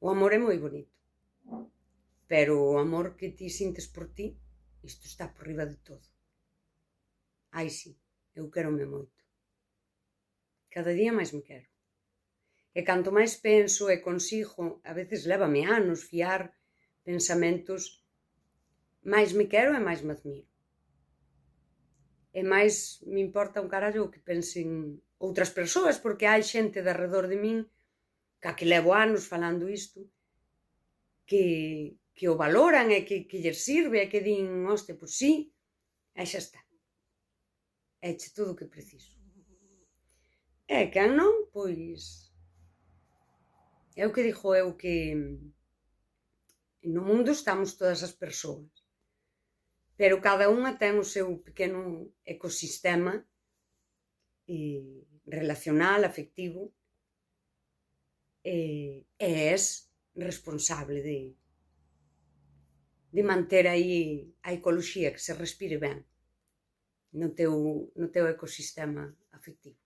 O amor é moi bonito, pero o amor que ti sintes por ti, isto está por riba de todo. Ai, si, eu quérome moito. Cada día máis me quero. E canto máis penso e consigo, a veces lévame anos fiar pensamentos, máis me quero e máis me admiro. E máis me importa un carallo o que pensen outras persoas, porque hai xente de arredor de min, ca que levo anos falando isto, que o valoran e que lles sirve e que din, hoste, pois sí, e xa está. Éche todo o que preciso. E quen non, pois... É o que digo eu que no mundo estamos todas as persoas, pero cada unha ten o seu pequeno ecosistema relacional, afectivo, e és responsable de manter aí a ecoloxía, que se respire ben no teu ecosistema afectivo.